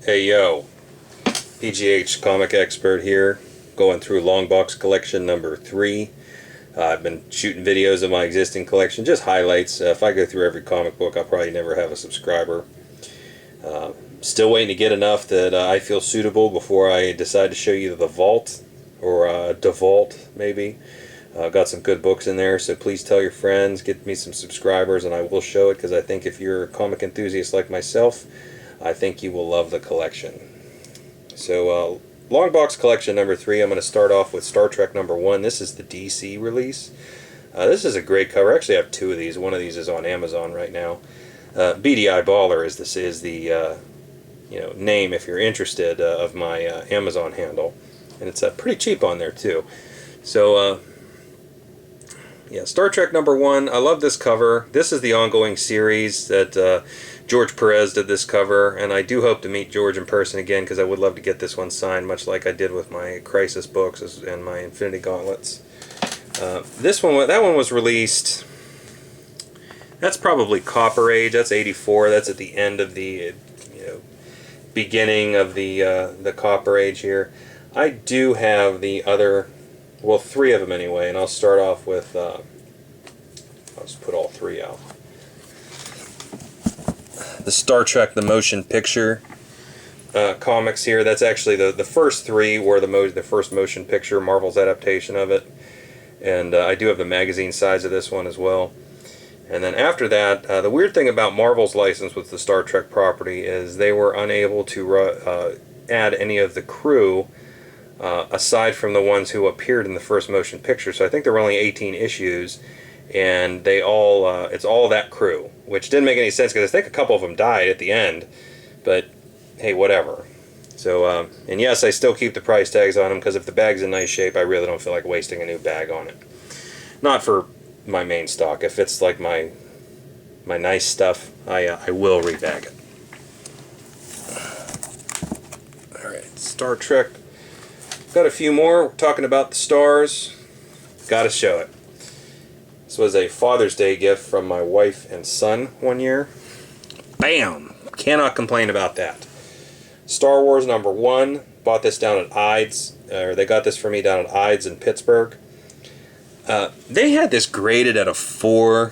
Hey yo, PGH Comic Expert here, going through Longbox Collection number 3. I've been shooting videos of my existing collection, just highlights. If I go through every comic book, I'll probably never have a subscriber. Still waiting to get enough that I feel suitable before I decide to show you the vault, or DeVault maybe. Got some good books in there, so please tell your friends, get me some subscribers, and I will show it, because I think if you're a comic enthusiast like myself, I think you will love the collection. So, Longbox Collection number 3, I'm going to start off with Star Trek number 1. This is the DC release. This is a great cover. Actually, I have 2 of these. One of these is on Amazon right now. BDI Baller is the name, if you're interested, of my Amazon handle, and it's pretty cheap on there too. So yeah, Star Trek number 1. I love this cover. This is the ongoing series that George Perez did this cover, and I do hope to meet George in person again, because I would love to get this one signed, much like I did with my Crisis books and my Infinity Gauntlets. That one was released. That's probably Copper Age. That's '84. That's at the end of the beginning of the Copper Age here. I do have the other, well, 3 of them anyway, and I'll start off with. I'll just put all 3 out. The Star Trek the Motion Picture comics here. That's actually the first 3 were the first motion picture, Marvel's adaptation of it, and I do have the magazine size of this one as well. And then after that, the weird thing about Marvel's license with the Star Trek property is they were unable to add any of the crew aside from the ones who appeared in the first motion picture. So I think there were only 18 issues, and they all it's all that crew, which didn't make any sense because I think a couple of them died at the end, but hey, whatever. So and yes, I still keep the price tags on them, because if the bag's in nice shape, I really don't feel like wasting a new bag on it. Not for my main stock. If it's like my nice stuff, I will rebag it. Alright, Star Trek. Got a few more. We're talking about the stars. Gotta show it. This was a Father's Day gift from my wife and son one year. Bam! Cannot complain about that. Star Wars number 1. Bought this down at Ides. Or they got this for me down at Ides in Pittsburgh. They had this graded at a 4,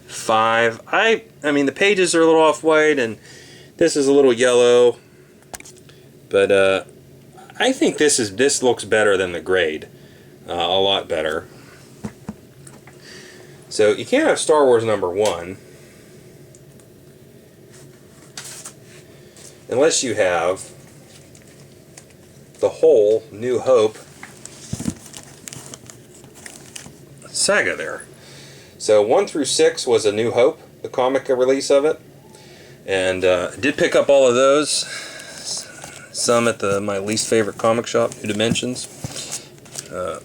5. I mean, the pages are a little off-white, and this is a little yellow. But I think this looks better than the grade. A lot better. So you can't have Star Wars number 1 unless you have the whole New Hope saga there. So 1 through 6 was A New Hope, the comic release of it, and did pick up all of those. Some at my least favorite comic shop, New Dimensions. I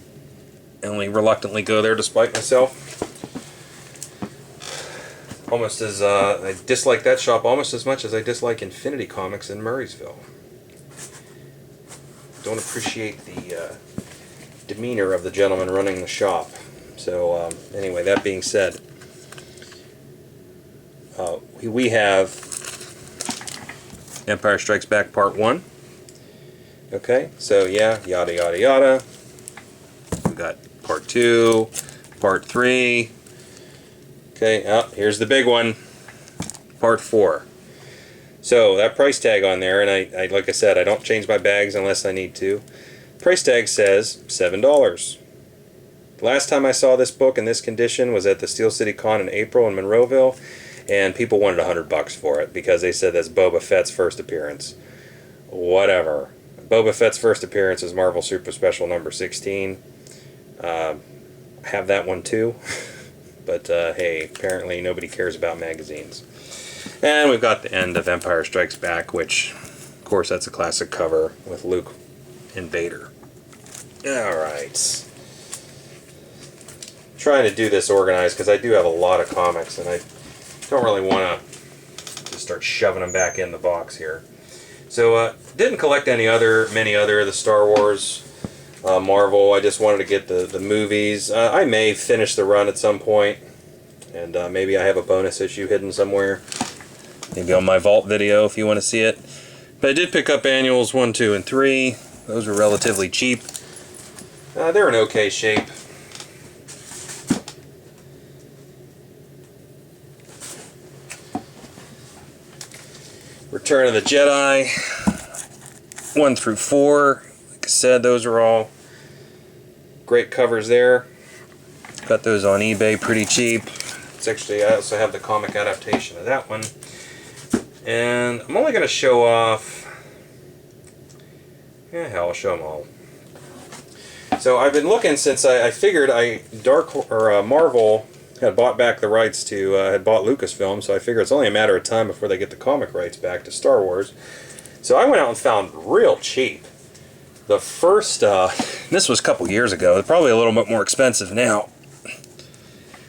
only reluctantly go there despite myself. Almost as I dislike that shop almost as much as I dislike Infinity Comics in Murraysville. Don't appreciate the demeanor of the gentleman running the shop. So anyway, that being said, we have Empire Strikes Back Part 1. Okay, so yeah, yada yada yada. We got Part 2, Part 3. Okay, here's the big one, Part 4. So that price tag on there, and I like I said, I don't change my bags unless I need to. Price tag says $7. Last time I saw this book in this condition was at the Steel City Con in April in Monroeville, and people wanted $100 for it because they said that's Boba Fett's first appearance. Whatever. Boba Fett's first appearance is Marvel Super Special number 16. I have that one too, but hey, apparently nobody cares about magazines. And we've got the end of Empire Strikes Back, which, of course, that's a classic cover with Luke and Vader. Alright. Trying to do this organized because I do have a lot of comics, and I don't really want to just start shoving them back in the box here. So didn't collect many other of the Star Wars, Marvel. I just wanted to get the movies. I may finish the run at some point, and maybe I have a bonus issue hidden somewhere. Maybe on my vault video if you want to see it. But I did pick up annuals 1, 2, and 3. Those were relatively cheap. They're in okay shape. Return of the Jedi 1 through 4. Like I said, those are all great covers there. Got those on eBay pretty cheap. It's actually, I also have the comic adaptation of that one. And I'm only going to show off, yeah, hell, I'll show them all. So I've been looking since I figured Marvel had bought back the rights to, had bought Lucasfilm, so I figure it's only a matter of time before they get the comic rights back to Star Wars. So I went out and found real cheap the first, this was a couple years ago, probably a little bit more expensive now.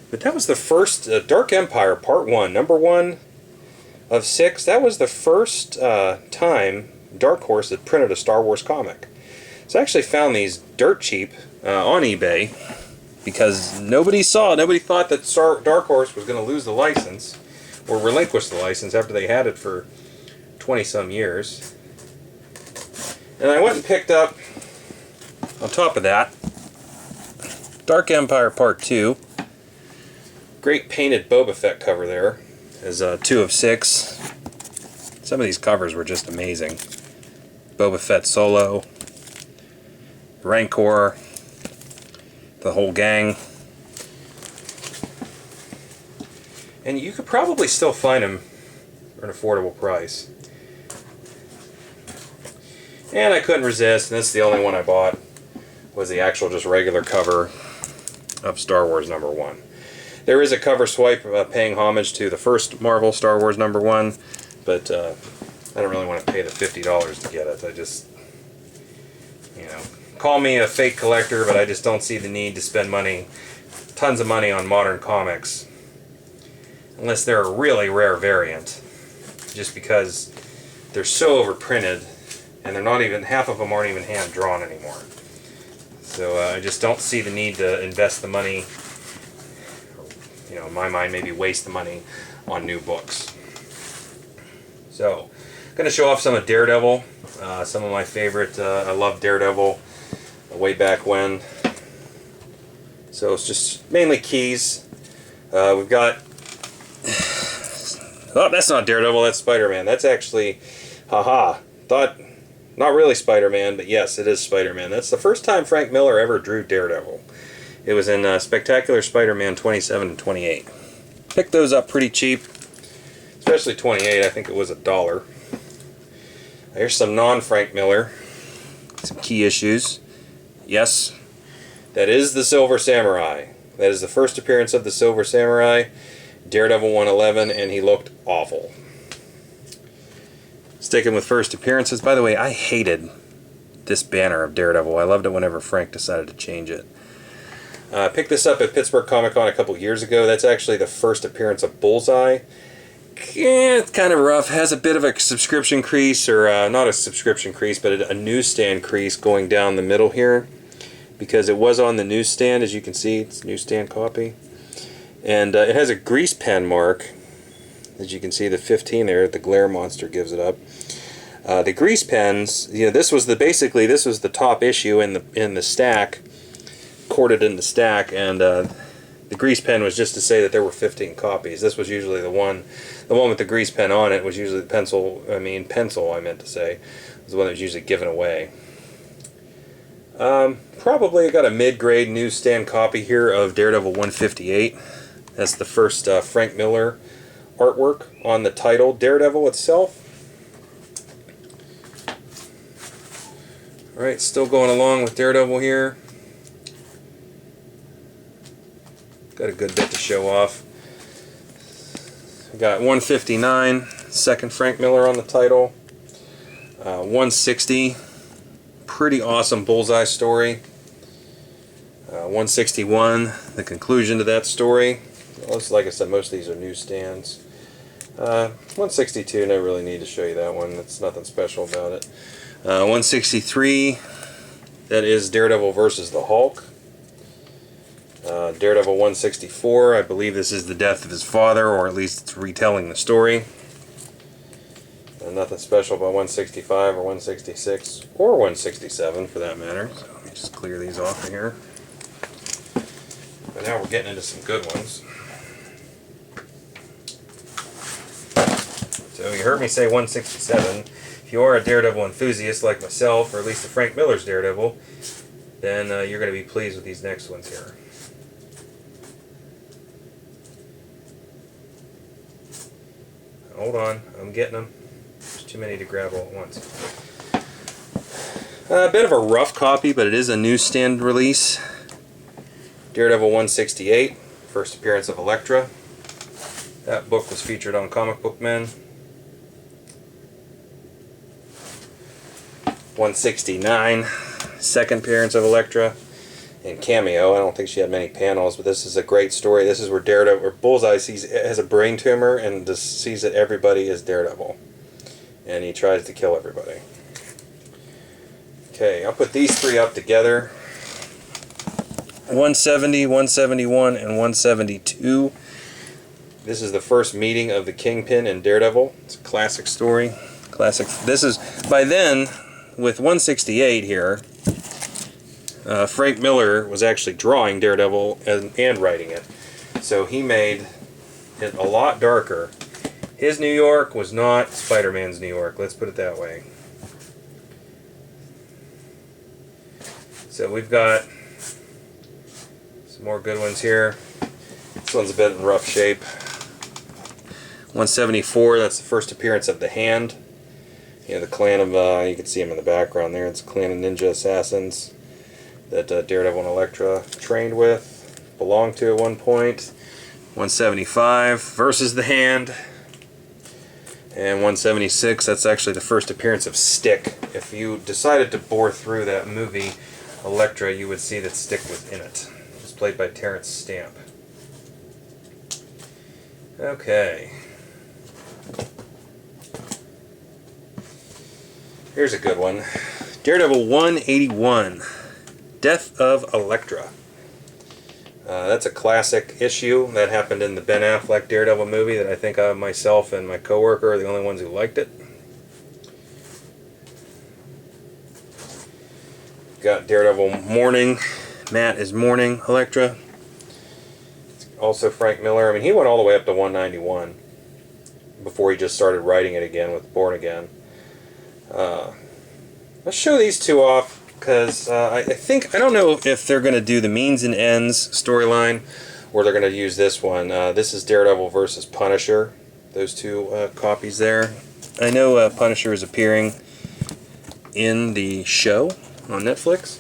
But that was the first Dark Empire Part 1, number 1 of 6. That was the first time Dark Horse had printed a Star Wars comic. So I actually found these dirt cheap on eBay because nobody thought that Dark Horse was going to lose the license or relinquish the license after they had it for 20-some years. And I went and picked up, on top of that, Dark Empire Part 2. Great painted Boba Fett cover there. As 2 of 6. Some of these covers were just amazing. Boba Fett solo, Rancor, the whole gang. And you could probably still find them for an affordable price. And I couldn't resist, and this is the only one I bought, was the actual just regular cover of Star Wars number 1. There is a cover swipe paying homage to the first Marvel Star Wars number 1, but I don't really want to pay the $50 to get it. I just, you know, call me a fake collector, but I just don't see the need to spend money, tons of money on modern comics, unless they're a really rare variant, just because they're so overprinted, and they're not even, half of them aren't even hand drawn anymore. So I just don't see the need to invest the money, you know, in my mind, maybe waste the money on new books. So, I'm going to show off some of Daredevil, some of my favorite. I love Daredevil way back when. So it's just mainly keys. We've got, oh, that's not Daredevil, that's Spider-Man. That's actually, haha, thought, not really Spider-Man, but yes, it is Spider-Man. That's the first time Frank Miller ever drew Daredevil. It was in Spectacular Spider-Man 27 and 28. Picked those up pretty cheap, especially 28. I think it was $1. Here's some non-Frank Miller, some key issues. Yes, that is the Silver Samurai. That is the first appearance of the Silver Samurai, Daredevil 111, and he looked awful. Sticking with first appearances, by the way, I hated this banner of Daredevil. I loved it whenever Frank decided to change it. I picked this up at Pittsburgh Comic Con a couple years ago. That's actually the first appearance of Bullseye. It's kind of rough. Has a bit of a subscription crease, or not a subscription crease, but a newsstand crease going down the middle here, because it was on the newsstand, as you can see. It's a newsstand copy. And it has a grease pen mark. As you can see, the 15 there, the glare monster gives it up. The grease pens, you know, this was the top issue in the stack, corded in the stack, and the grease pen was just to say that there were 15 copies. This was usually the one with the grease pen on it was usually the pencil I meant to say, was the one that was usually given away. Probably got a mid-grade newsstand copy here of Daredevil 158. That's the first Frank Miller artwork on the title Daredevil itself. Alright, still going along with Daredevil here. Got a good bit to show off. We got 159, second Frank Miller on the title. 160, pretty awesome Bullseye story. 161, the conclusion to that story. Like I said, most of these are newsstands. 162, never really need to show you that one. It's nothing special about it. 163, that is Daredevil versus the Hulk. Daredevil 164, I believe this is the death of his father, or at least it's retelling the story. And nothing special about 165 or 166 or 167 for that matter. So let me just clear these off of here. But now we're getting into some good ones. So you heard me say 167. If you are a Daredevil enthusiast like myself, or at least a Frank Miller's Daredevil, then you're going to be pleased with these next ones here. Hold on, I'm getting them. There's too many to grab all at once. A bit of a rough copy, but it is a newsstand release. Daredevil 168, first appearance of Elektra. That book was featured on Comic Book Men. 169, second appearance of Elektra. And Cameo. I don't think she had many panels, but this is a great story. This is where Daredevil, or Bullseye has a brain tumor and just sees that everybody is Daredevil. And he tries to kill everybody. Okay, I'll put these three up together. 170, 171, and 172. This is the first meeting of the Kingpin and Daredevil. It's a classic story. Classic. This is, by then, with 168 here, Frank Miller was actually drawing Daredevil and writing it. So he made it a lot darker. His New York was not Spider-Man's New York, let's put it that way. So we've got some more good ones here. This one's a bit in rough shape. 174, that's the first appearance of the Hand. You know, the clan of, you can see him in the background there, it's a clan of ninja assassins that Daredevil and Elektra trained with, belonged to at one point. 175 versus the Hand. And 176, that's actually the first appearance of Stick. If you decided to bore through that movie, Elektra, you would see that Stick was in it. It was played by Terrence Stamp. Okay. Here's a good one. Daredevil 181. Death of Elektra. That's a classic issue that happened in the Ben Affleck Daredevil movie that I think myself and my coworker are the only ones who liked it. Got Daredevil mourning. Matt is mourning Elektra. Also Frank Miller. I mean, he went all the way up to 191 before he just started writing it again with Born Again. Let's show these two off because I don't know if they're going to do the Means and Ends storyline or they're going to use this one. This is Daredevil versus Punisher. Those two copies there. I know Punisher is appearing in the show on Netflix,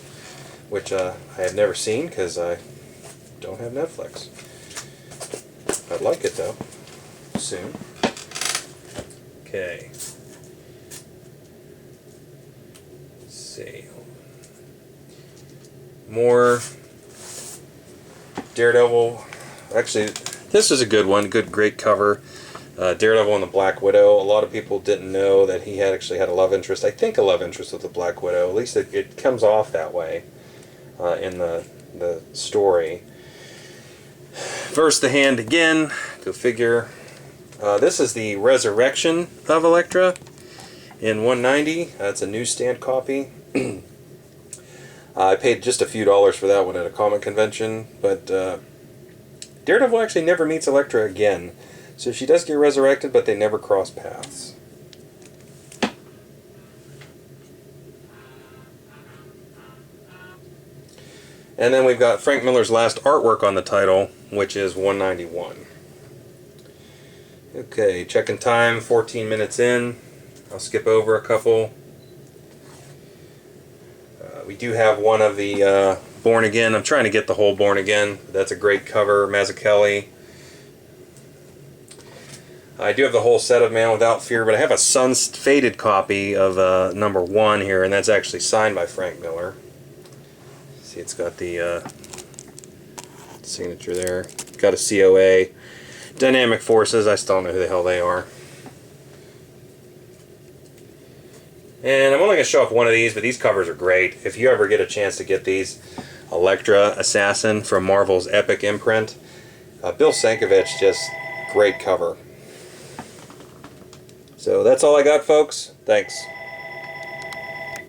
which I have never seen because I don't have Netflix. I'd like it though, soon. Okay. Let's see. More Daredevil. Actually, this is a good one. Great cover. Daredevil and the Black Widow. A lot of people didn't know that he actually had a love interest. I think a love interest with the Black Widow. At least it comes off that way in the story. Versus the Hand again. Go figure. This is the Resurrection of Elektra in 190. That's a newsstand copy. I paid just a few dollars for that one at a comic convention, but Daredevil actually never meets Elektra again. So she does get resurrected, but they never cross paths. And then we've got Frank Miller's last artwork on the title, which is 191. Okay, checking time, 14 minutes in. I'll skip over a couple. We do have one of the Born Again. I'm trying to get the whole Born Again. That's a great cover, Mazzucchelli. I do have the whole set of Man Without Fear, but I have a Sun's faded copy of number 1 here, and that's actually signed by Frank Miller. See, it's got the signature there. Got a COA. Dynamic Forces, I still don't know who the hell they are. And I'm only going to show off one of these, but these covers are great. If you ever get a chance to get these, Elektra Assassin from Marvel's Epic imprint. Bill Sienkiewicz, just great cover. So So that's all I got, folks. Thanks.